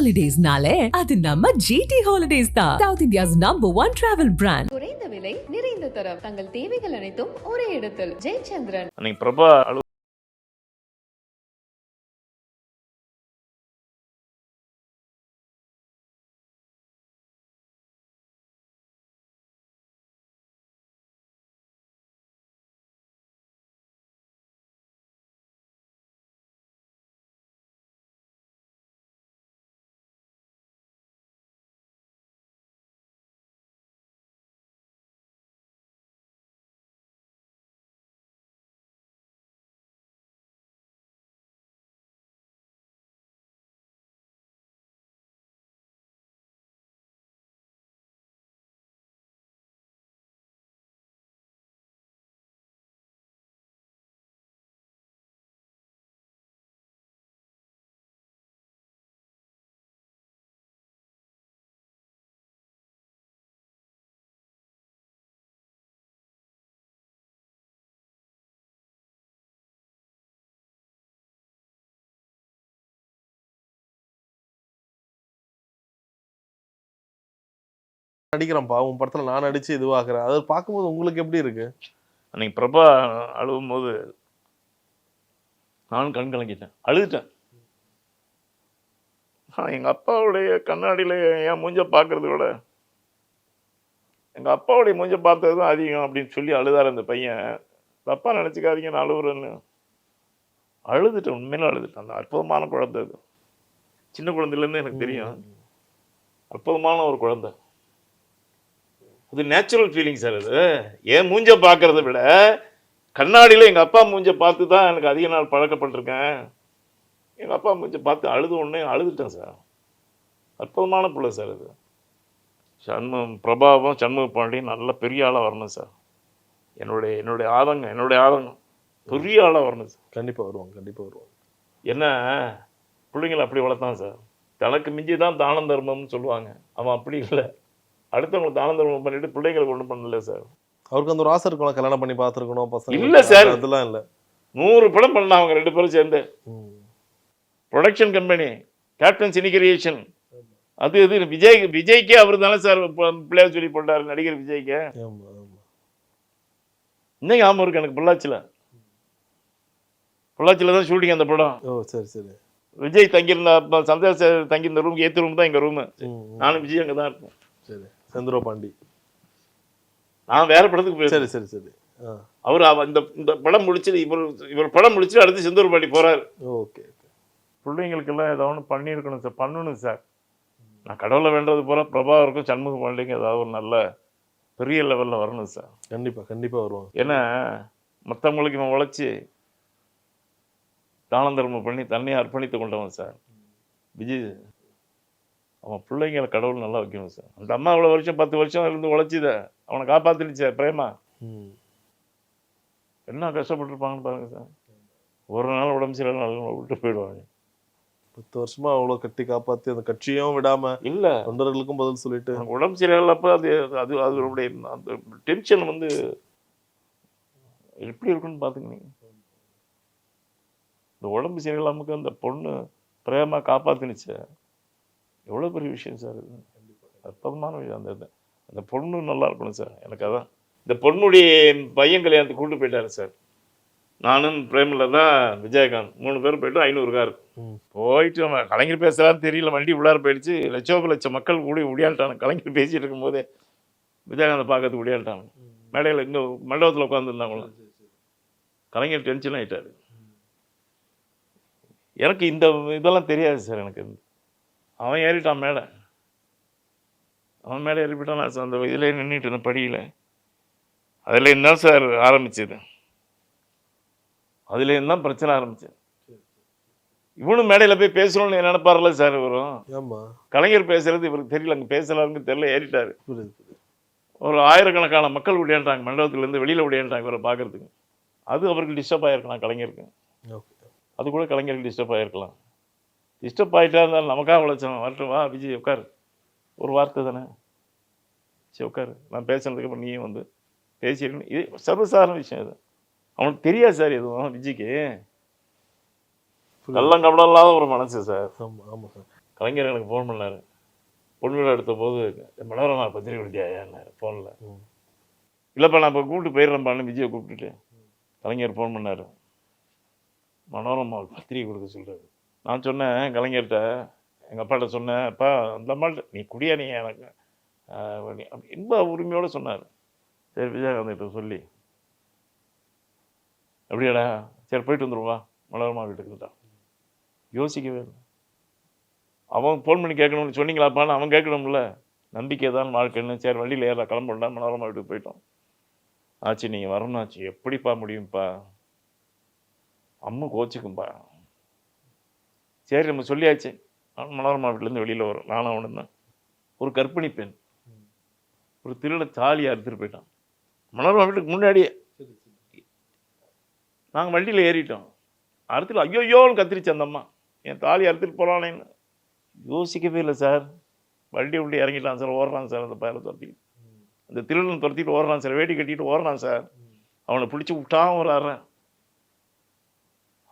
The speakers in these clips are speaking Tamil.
ஹாலிடேஸ்னாலே அது நம்ம GT Holidays தான். South India's #1 travel brand. குறைந்த விலை நிறைந்த தரம் தங்கள் தேவைகள் அனைத்தும் ஒரே இடத்தில். ஜெயச்சந்திரன். அன்னைக்கு பிரபா நடிக்கிறேன்ப்பா உன் படத்துல நான் நடிச்சு இதுவாகிறேன். அதை பார்க்கும்போது உங்களுக்கு எப்படி இருக்கு? அன்னைக்கு பிரபா அழுவும் போது நானும் கண் கலங்கிட்டேன், அழுதுட்டேன். எங்கள் அப்பாவுடைய கண்ணாடியில் என் மூஞ்ச பார்க்கறத விட எங்கள் அப்பாவுடைய மூஞ்ச பார்த்தது தான் அதிகம் அப்படின்னு சொல்லி அழுதார் அந்த பையன். தப்பாக நினச்சிக்காதீங்க நான் அழுகுறேன்னு. அழுதுட்டேன், உண்மையில அழுதுட்டேன். அந்த அற்புதமான குழந்தை அது. சின்ன குழந்தையிலேருந்து எனக்கு தெரியும், அற்புதமான ஒரு குழந்தை. அது நேச்சுரல் ஃபீலிங் சார். அது என் மூஞ்ச பார்க்கறத விட கண்ணாடியில் எங்கள் அப்பா மூஞ்ச பார்த்து தான் எனக்கு அதிக நாள் பழக்கப்பட்டிருக்கேன். எங்கள் அப்பா மூஞ்ச பார்த்து அழுது உடனே அழுதுட்டேன் சார். அற்புதமான பிள்ளை சார் அது. பிரபாவும் சண்முக பாண்டியும் நல்ல பெரிய ஆளாக வரணும் சார். என்னுடைய ஆதங்கம் பெரிய ஆளாக வரணும் சார். கண்டிப்பாக வருவாங்க. என்ன பிள்ளைங்களை அப்படி வளர்த்தான் சார். தனக்கு மிஞ்சி தான் தானம் தர்மம்னு சொல்லுவாங்க. அவன் அப்படி இல்லை, அடுத்தவங்களுக்கு தானம் தர்மம் பண்ணிட்டு பிள்ளைங்களை கொண்டு பண்ணல சார். அவருக்கு அந்த ஒரு ஆசை இருக்கணும், கல்யாணம் பண்ணி பார்த்துருக்கணும் பசங்க. இல்லை சார், அதெல்லாம் இல்லை. 100 படம் பண்ணலாம் அவங்க 2 பேரும் சேர்ந்து. Production company, Captain cine creation, அது இது விஜய்க்கே அவர் தானே சார் பிள்ளையார் சொல்லி போட்டார், நடிகர் விஜய்க்கு. இன்னைக்கு ஆமாம் இருக்கு எனக்கு. பொள்ளாச்சியில் தான் ஷூட்டிங் அந்த படம். ஓ சரி சரி. விஜய் தங்கியிருந்த சந்தேஷ் தங்கியிருந்த ரூம், ஏற்று ரூம் தான் எங்கள் ரூமு. நானும் விஜய் அங்கே தான் இருப்பேன். சரி. செந்தூர பாண்டி. நான் வேற படத்துக்கு போய். சரி சரி சரி. அவர் இந்த படம் முடிச்சுட்டு இவர் படம் முடிச்சுட்டு அடுத்து செந்தூர பாண்டி போறாரு. ஓகே. பிள்ளைங்களுக்கெல்லாம் ஏதாவது ஒன்று பண்ணியிருக்கணும் சார், பண்ணணும் சார். நான் கடவுளை வேண்டது போல பிரபாகருக்கும் சண்முக பாண்டியக்கும் ஏதாவது ஒரு நல்ல பெரிய லெவலில் வரணும் சார். கண்டிப்பாக வருவாங்க. ஏன்னா மற்றவங்களுக்கு இவன் உழைச்சி தானம் தர்மம் பண்ணி தன்னையை அர்ப்பணித்து கொண்டவன் சார் விஜய். அவன் பிள்ளைங்களை கடவுள் நல்லா வைக்கணும் சார். அந்த அம்மா இவ்வளோ வருஷம் 10 வருஷம் இருந்து உழைச்சித அவனை காப்பாற்றிடுச்ச பிரேமா. என்ன கஷ்டப்பட்டுருப்பாங்கன்னு பாருங்க சார். ஒரு நாள் உடம்பு சரியில்லை நல்லா விட்டு போயிடுவாங்க. 10 வருஷமா அவ்வளோ கட்டி காப்பாற்றி அந்த கட்சியும் விடாம இல்லை தொண்டர்களுக்கும் பதில் சொல்லிட்டு உடம்பு சரியில்லப்போ அதனுடைய அந்த டென்ஷன் வந்து எப்படி இருக்குன்னு பார்த்துங்க நீங்கள். இந்த உடம்பு சரியில்லாமக்கு அந்த பொண்ணு பிரேமா காப்பாற்றினுச்சு. எவ்வளோ பெரிய விஷயம் சார் இது. அற்புதமான விஷயம். அந்த பொண்ணு நல்லா இருக்கணும் சார். எனக்கு அதான் இந்த பொண்ணுடைய பையன் கல்யாணத்துக்கு கூப்பிட்டு போயிட்டாரு சார். நானும் பிரேமில் தான் விஜயகாந்த் 3 பேரும் போயிட்டு 500 கார் போயிட்டு நம்ம கலைஞர் பேசுகிறான்னு தெரியல, வண்டி உள்ளார போயிடுச்சு. லட்சம் மக்கள் கூட உடையாண்டாங்க. கலைஞர் பேசிகிட்டு இருக்கும்போதே விஜயகாந்தை பார்க்கறதுக்கு உடையாண்டாங்க. மேடையில் இங்கே மண்டபத்தில் உட்காந்துருந்தாங்களும். கலைஞர் டென்ஷன் ஆகிட்டார். எனக்கு இந்த இதெல்லாம் தெரியாது சார். எனக்கு அவன் ஏறிட்டான் மேடை. அவன் மேடை ஏறி போயிட்டான். நான் அந்த இதில் நின்றுட்டு இருந்தேன் படியில். அதில் இருந்தால் சார் ஆரம்பிச்சது. அதுல இருந்தால் பிரச்சனை ஆரம்பிச்சது. இவனும் மேடையில் போய் பேசணும்னு நினைப்பார்ல சார். இவரும் கலைஞர் பேசுறது இவருக்கு தெரியல, அங்கே பேசலாருன்னு தெரியல, ஏறிட்டாரு. ஒரு 1000கணக்கான மக்கள் உடையாண்டாங்க, மண்டபத்துலேருந்து வெளியில் உடையாண்டாங்க இவரை பார்க்கறதுக்கு. அது அவருக்கு டிஸ்டர்ப் ஆகிருக்கலாம் கலைஞருக்கு. அது கூட கலைஞருக்கு டிஸ்டர்ப் ஆகிருக்கலாம். டிஸ்டர்ப் ஆகிட்டா இருந்தாலும் நமக்காக உழைச்சோம். வரட்டும் வா விஜய் உட்காரு, ஒரு வார்த்தை தானே, சரி உட்காரு, நான் பேசுனதுக்கு அப்புறம் நீயும் வந்து பேசியிருக்கணும். இது சர்வசாதாரண விஷயம். இது அவனுக்கு தெரியாது சார். எதுவும் விஜய்க்கு கள்ளம் கபடம் இல்லாத ஒரு மனசு சார். ஆமாம் சார். கலைஞர் எனக்கு ஃபோன் பண்ணார். பொண்ணு வீடு எடுத்த போது மனோரமா பத்திரிக்கை கொடுத்தியாயான்னாரு ஃபோனில். இல்லைப்பா நான் இப்போ கூப்பிட்டு போயிடுறேன்ப்பான்னு விஜயை கூப்பிட்டுட்டு கலைஞர் ஃபோன் பண்ணார். மனோரமா பத்திரிக்கை கொடுக்க சொல்கிறாரு. நான் சொன்னேன் கலைஞர்கிட்ட, எங்கள் அப்பாட்ட சொன்னேன், அப்பா அந்த அம்மாட்ட நீ குடியா நீ எனக்கு அப்படி இன்ப உரிமையோடு சொன்னார். சரி விஜயகாந்த்கிட்ட சொல்லி அப்படியாடா சரி போயிட்டு வந்துடுவா மனோரமா வீட்டுக்குதான். யோசிக்கவே இல்லை. அவன் ஃபோன் பண்ணி கேட்கணும்னு சொன்னீங்களாப்பான்னு அவன் கேட்கணும்ல. நம்பிக்கை தான் வாழ்க்கைன்னு. சரி வண்டியில் ஏற கிளம்புண்டா மனோரமா வீட்டுக்கு போயிட்டோம். ஆச்சு நீங்கள் வரணும் ஆச்சு. எப்படிப்பா முடியும்ப்பா, அம்மா கோச்சிக்கும்பா. சரி நம்ம சொல்லியாச்சு. மனோரமா வீட்டிலேருந்து வெளியில் வரும். நானும் அவனு தான். ஒரு கர்ப்பிணி பெண் ஒரு திருட தாலியை அறுத்துட்டு போயிட்டான் மனோரமா வீட்டுக்கு முன்னாடியே. நாங்கள் வண்டியில் ஏறிட்டோம். அறுத்துட்டு ஐயோயோன்னு கத்திரிச்சு அந்த அம்மா. என் தாலி அறுத்துட்டு போகலானேன்னு யோசிக்கவே இல்லை சார். வண்டி விட்டு இறங்கிட்டான் சார். ஓடுறான் சார். அந்த பயிரை துரத்திக்கிட்டு அந்த திருடன் துரத்திட்டு ஓடுறான் சார். வேட்டி கட்டிட்டு ஓடுறான் சார். அவனை பிடிச்சி விட்டான் வர்றான்.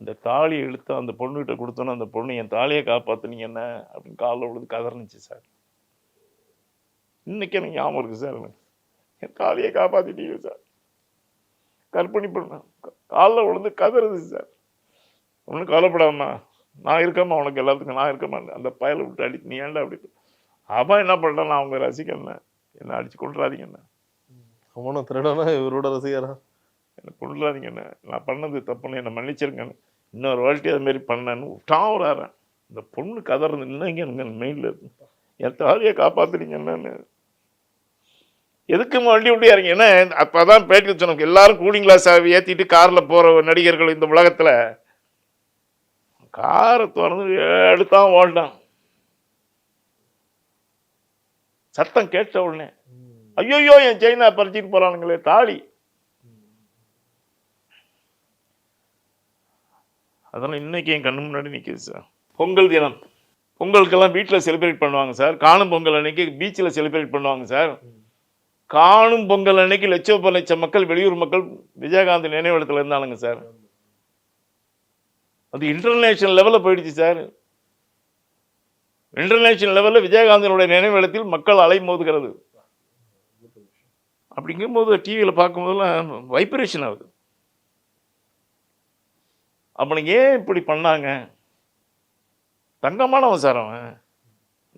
அந்த தாலியை இழுத்து அந்த பொண்ணுகிட்ட கொடுத்தோன்னு அந்த பொண்ணு என் தாலியை காப்பாற்றுனீங்க என்ன அப்படின்னு காலில் விழுந்து கதறினுச்சு சார். இன்னைக்கு எனக்கு ஞாபகம் இருக்குது சார். என் தாலியை காப்பாற்றிட்டீங்க சார். கற்பனை பண்ண காலில் விழுந்து கதறுது சார். ஒன்றும் கவலைப்படாமா, நான் இருக்கமா உனக்கு எல்லாத்துக்கும் நான் இருக்கமா. அந்த பயலை விட்டு அடி நீ ஏன்டா அப்படி. அவன் என்ன பண்ணுறான், நான் அவங்க ரசிகண்ண என்ன அடிச்சு கொண்டுறாதீங்கண்ணா. அவனும் திருடனா இவரோட ரசிகரா? என்னை கொண்டுறாதீங்கண்ணே, நான் பண்ணது தப்புன்னு என்னை மன்னிச்சிருங்கன்னு. இன்னொரு வாழ்க்கை அது மாரி பண்ணேன்னு விட்டான் வராறேன். இந்த பொண்ணு கதறது இன்னும் இங்கே எனக்கு மெயினில் இருக்கு. என் தாலியை காப்பாற்றுறீங்கன்னு. எதுக்கு வண்டி விட்டு இறங்கி ஏன்னா அப்போ தான் பேட்டி சொன்னோம். எல்லாரும் கூலிங் கிளாஸ் ஏற்றிட்டு காரில் போகிற நடிகர்கள் இந்த உலகத்தில் காரை திறந்து எடுத்தான் ஓட்டான். சத்தம் கேட்ட உடனே ஐயோயோ என் செயினா பறிச்சிட்டு போறானுங்களே தாலி. அதெல்லாம் இன்னைக்கு என் கண்ணு முன்னாடி நிற்கிது சார். பொங்கல் தினம் பொங்கலுக்கெல்லாம் வீட்டில் செலிப்ரேட் பண்ணுவாங்க சார். காணும் பொங்கல் அன்னைக்கு பீச்சில் செலிப்ரேட் பண்ணுவாங்க சார். காணும் பொங்கல் அன்னைக்கு லட்சம் மக்கள் வெளியூர் மக்கள் விஜயகாந்த் நினைவிடத்தில் இருந்தானுங்க சார். அது இன்டர்நேஷனல் லெவலில் போயிடுச்சு சார். இன்டர்நேஷனல் லெவலில் விஜயகாந்தனுடைய நினைவிடத்தில் மக்கள் அலை மோதுகிறது. அப்படிங்கும்போது டிவியில் பார்க்கும்போதெல்லாம் வைப்ரேஷன் ஆகுது. அப்போ ஏன் இப்படி பண்ணாங்க? தங்கமானவன் சார் அவன்,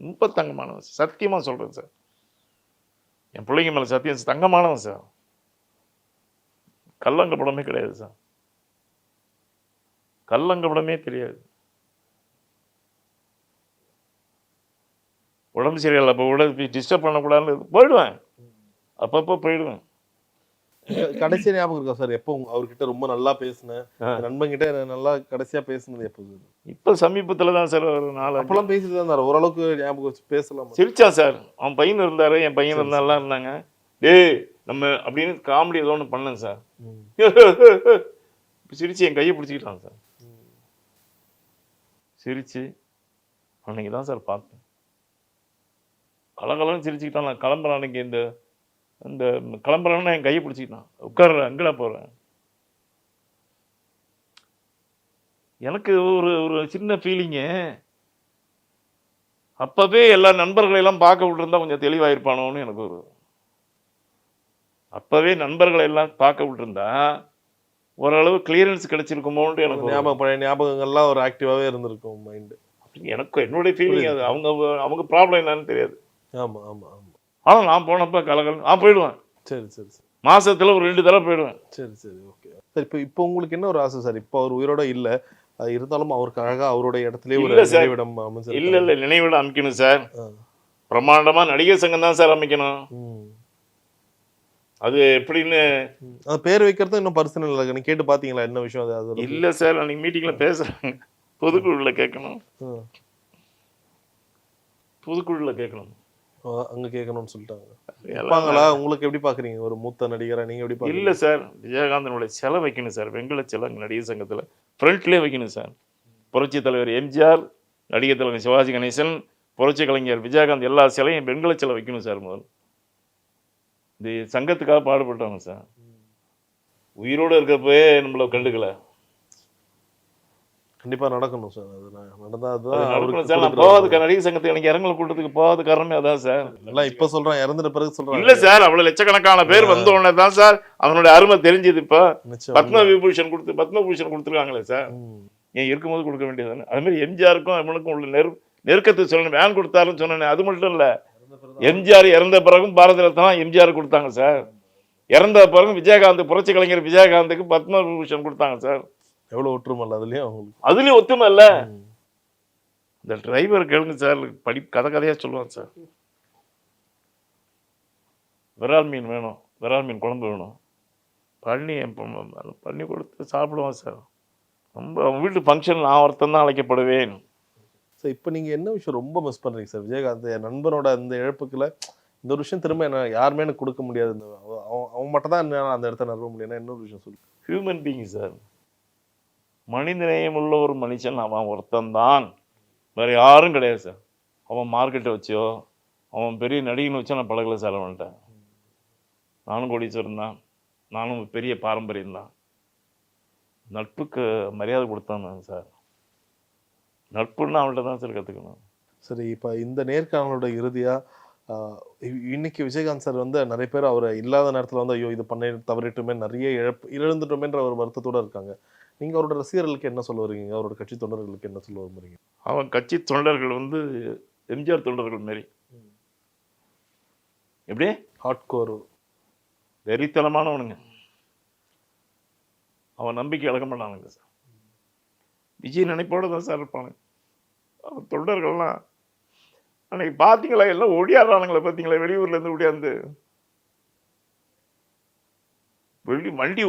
ரொம்ப தங்கமானவன். சத்தியமாக சொல்கிறேன் சார், என் பிள்ளைங்க மேலே சத்தியம், தங்கமானவன் சார். கல்லங்கப்படமே கிடையாது சார். கல்லங்கப்படமே தெரியாது. உடம்பு சரியில்லை, அப்போ உடம்பு டிஸ்டர்ப் பண்ணக்கூடாதுன்னு போயிடுவேன். அப்பப்போ போயிடுவேன். கடைசியா ஞாபகம் இருக்கா சார் எப்போ அவர்கிட்ட ரொம்ப நல்லா பேசினேன் நண்பன் கிட்ட நல்லா கடைசியா பேசுனது எப்போ? இப்போ சமீபத்தில் தான் சார். ஒரு நாள் அப்பெல்லாம் பேசிட்டு தான் இருந்தார். ஓரளவுக்கு ஞாபகம் வச்சு பேசலாம். சிரிச்சா சார். அவன் பையன் இருந்தார், என் பையன் இருந்தாலாம் இருந்தாங்க. டேய் நம்ம அப்படின்னு காமெடி ஏதோ ஒன்று பண்ணேன் சார். சிரிச்சு என் கையை பிடிச்சிக்கிட்டான் சார். சிரிச்சு அன்னைக்கு தான் சார் பார்த்தேன். கலகலன்னு சிரிச்சுக்கிட்டான். நான் கிளம்புறேன் அன்னைக்கு. இந்த கிளம்புறேன்னா என் கையை பிடிச்சிக்கிட்டான். உட்கார்ற அங்கடா போகிறேன். எனக்கு ஒரு சின்ன ஃபீலிங்கு. அப்பவே எல்லா நண்பர்களெல்லாம் பார்க்க விட்டுருந்தா கொஞ்சம் தெளிவாயிருப்பானோன்னு எனக்கு ஒரு. அப்பவே நண்பர்களை எல்லாம் பார்க்க விட்டுருந்தா ஓரளவு கிளியரன்ஸ் கிடைச்சிருக்குமோன்ட்டு எனக்கு பழைய ஞாபகங்கள்லாம் ஒரு ஆக்டிவாகவே இருந்திருக்கும் மைண்டு. எனக்கு என்னுடைய ஃபீலிங் அது. அவங்க ப்ராப்ளம் என்னன்னு தெரியாது. ஆமாம் ஆமாம் ஆமாம். ஆனால் நான் போனப்போ கலகல் போயிடுவேன். சரி சரி சரி. மாசத்துல ஒரு 2 தடவை போயிடுவேன். சரி சரி ஓகே சார். இப்போ உங்களுக்கு என்ன ஒரு ஆசை சார்? இப்போ அவர் உயிரோட இல்லை, இருந்தாலும் அவருக்கு அழகாக அவருடைய இடத்துலேயே ஒரு நினைவிடம் அமைச்சு. இல்லை நினைவிடம் அமைக்கணும் சார். பிரம்மாண்டமா நடிகர் சங்கம் தான் சார் அமைக்கணும். அது எப்படின்னு அது பேர் வைக்கிறது இன்னும் பர்சனல் இல்லை. நீங்க கேட்டு பாத்தீங்களா என்ன விஷயம் அது? இல்லை சார், அன்னைக்கு மீட்டிங்ல பேசுறாங்க. பொதுக்குழுல கேட்கணும். பொதுக்குழுல கேட்கணும். அங்க கேட்கணும்னு சொல்லிட்டாங்க. உங்களுக்கு எப்படி பாக்குறீங்க ஒரு மூத்த நடிகரா? நீங்க எப்படி பாக்குறீங்க? இல்ல சார், விஜயகாந்தனுடைய சிலை வைக்கணும் சார். வெங்கல சிலை நடிகர் சங்கத்துல ஃப்ரண்ட்லேயே வைக்கணும் சார். புரட்சி தலைவர் எம்ஜிஆர், நடிகர் தலைவர் சிவாஜி கணேசன், புரட்சி கலைஞர் விஜயகாந்த் எல்லா சிலையும் வெங்கல சிலை வைக்கணும் சார். முதல் இந்த சங்கத்துக்காக பாடுபட்டவங்க சார். உயிரோடு இருக்கப்பவே நம்மள கண்டுக்கல. கண்டிப்பா நடக்கணும் சார். அது நடந்தா அது அதுதான் நடக்கணும் சார். நான் போகாத நடிகர் சங்கத்துக்கு எனக்கு இரங்கல் கூட்டத்துக்கு போகாத காரணமே அதான் சார். எல்லாம் இப்ப சொல்றான், இறந்துட்ட பிறகு சொல்றான். இல்ல சார், அவ்வளவு லட்சக்கணக்கான பேர் வந்த உடனே தான் சார் அவனுடைய அருமை தெரிஞ்சது. இப்ப பத்ம விபூஷன் கொடுத்துருக்காங்களே சார், ஏன் இருக்கும்போது கொடுக்க வேண்டியது. அது மாதிரி எம்ஜிஆருக்கும் அவனுக்கும் உள்ள நெருக்கத்தை சொல்லணும். வேன் கொடுத்தாருன்னு சொன்னேன். அது மட்டும் இல்ல, எம்ஜிஆர் இறந்த பிறகும் பாரத ரத்னா எம்ஜிஆர் கொடுத்தாங்க சார். இறந்த பிறகு விஜயகாந்த், புரட்சி கலைஞர் விஜயகாந்துக்கு பத்ம விபூஷன் கொடுத்தாங்க சார். எவ்வளவு ஒற்றுமை இல்ல அதுலயும். அதுலயும் ஒத்துமை இல்ல. இந்த டிரைவர் கேளுங்க சார், கதையா சொல்லுவான் சார். விரால் மீன் வேணும், விரால் மீன் குழம்பு வேணும், பண்ணி கொடுத்து சாப்பிடுவான் சார். ரொம்ப வீட்டு ஃபங்க்ஷன் நான் ஒருத்தன் தான் அழைக்கப்படுவேன். சார் இப்போ நீங்க என்ன விஷயம் ரொம்ப மிஸ் பண்றீங்க சார்? விஜயகாந்த் என் நண்பனோட இந்த இழப்புக்குள்ள இந்த ஒரு விஷயம் திரும்ப என்ன யாருமே எனக்கு கொடுக்க முடியாது, அவன் மட்டும் தான் அந்த இடத்த நிறுவ முடியும். இன்னொரு விஷயம் சொல்லு. ஹியூமன் பீயிங் சார், மனிதநேயம் உள்ள ஒரு மனுஷன் அவன் ஒருத்தன் தான், வேற யாரும் கிடையாது சார். அவன் மார்க்கெட்டை வச்சோ அவன் பெரிய நடிகனை வச்சோ நான் பழகலை சார். அவன்கிட்ட நானும் கோடீஸ்வரன் தான், நானும் பெரிய பாரம்பரியம் தான். நட்புக்கு மரியாதை கொடுத்தான் சார். நட்புன்னு அவன்கிட்ட தான் சார் கற்றுக்கணும். சரி, இப்போ இந்த நேர்காணலோட இறுதியா இன்னைக்கு விஜயகாந்த் சார் வந்து நிறைய பேர் அவரை இல்லாத நேரத்தில் வந்து ஐயோ இது பண்ண தவறிட்டுமே, நிறைய இழந்துட்டோமேன்ற ஒரு வருத்தத்தோடு இருக்காங்க. நீங்க அவரோட ரசிகர்களுக்கு என்ன சொல்ல வரீங்க? அவரோட கட்சி தொண்டர்களுக்கு என்ன சொல்ல விரும்புறீங்க? அவன் கட்சி தொண்டர்கள் வந்து எம்ஜிஆர் தொண்டர்கள் மாரி, எப்படி ஹார்ட்கோர் வெறித்தனமானவனுங்க. அவன் நம்பிக்கை இழக்க மாட்டானுங்க சார். விஜய் நினைப்போடு தான் சார் இருப்பானுங்க. அவன் தொண்டர்கள்லாம் அன்னைக்கு பார்த்தீங்களா, எல்லாம் ஒடியாடுறானுங்களே பார்த்தீங்களா, வெளியூர்லேருந்து ஒடியாந்து. வண்டி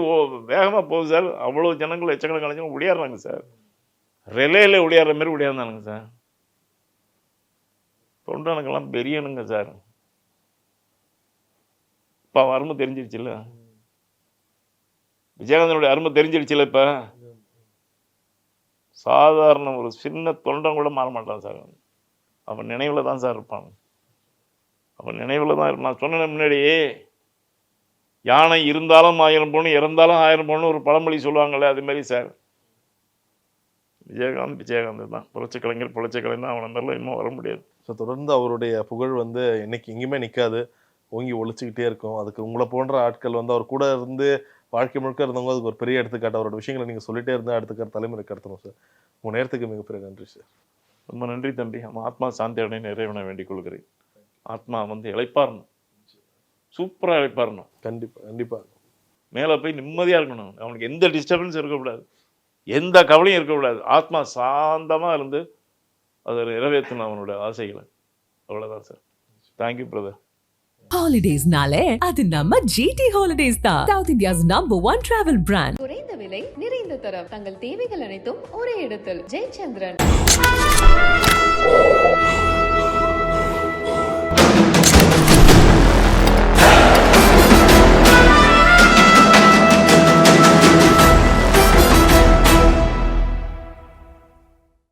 வேகமாக போகுது சார், அவ்வளோ ஜனங்கள் எச்சக்கணக்கான ஜனங்கள் ஒடியாடுறாங்க சார். ரிலேயில் ஒடியாடுற மாதிரி ஒடியாந்தானுங்க சார். தொண்டனுக்கெல்லாம் பெரியனுங்க சார். இப்போ அருமை தெரிஞ்சிருச்சுல்ல, விஜயகாந்தனுடைய அருமை தெரிஞ்சிருச்சுல்ல. இப்போ சாதாரண ஒரு சின்ன தொண்டன் கூட மாற மாட்டான் சார். அவன் நினைவில் தான் சார் இருப்பான். அவன் நினைவில் தான் இருப்பான். நான் சொன்ன முன்னாடியே, யானை இருந்தாலும் 1000 பொண்ணு, இறந்தாலும் 1000 பொண்ணு ஒரு பழமொழி சொல்லுவாங்கள்ல, அது மாதிரி சார். விஜயகாந்த் தான் புரட்சி கலைஞர் தான். அவனை மாதிரிலாம் இன்னும் வர முடியாது. ஸோ தொடர்ந்து அவருடைய புகழ் வந்து என்னைக்கு எங்கேயுமே நிற்காது, ஓங்கி ஒழிச்சுக்கிட்டே இருக்கும். அதுக்கு உங்களை போன்ற ஆட்கள் வந்து அவர் கூட இருந்து வாழ்க்கை முழுக்க இருந்தவங்க அதுக்கு ஒரு பெரிய எடுத்துக்காட்டு. அவரோட விஷயங்களை நீங்கள் சொல்லிட்டே இருந்தால் அடுத்த தலைமுறைக்கு கடத்தணும் சார். உங்கள் நேரத்துக்கு மிகப்பெரிய நன்றி சார். ரொம்ப நன்றி தம்பி. ஆத்மா சாந்தி அடைய நிறைவேன வேண்டிக் கொள்கிறேன். ஆத்மா வந்து இளைப்பாறணும், சூப்பராக இளைப்பாறணும். கண்டிப்பாக மேலே போய் நிம்மதியாக இருக்கணும். அவனுக்கு எந்த டிஸ்டர்பன்ஸ் இருக்கக்கூடாது, எந்த கவலையும் இருக்கக்கூடாது. ஆத்மா சாந்தமாக இருந்து அதை நிறைவேற்றணும் அவனோட ஆசைகளை. அவ்வளோதான் சார். Thank you brother. ஹாலிடேஸ்னாலே அது நம்ம GT ஹாலிடேஸ் தான். South India's #1 travel brand. குறைந்த விலை, நிறைந்த தரம், தங்கள் தேவைகள் அனைத்தும் ஒரே இடத்தில். ஜெயச்சந்திரன்.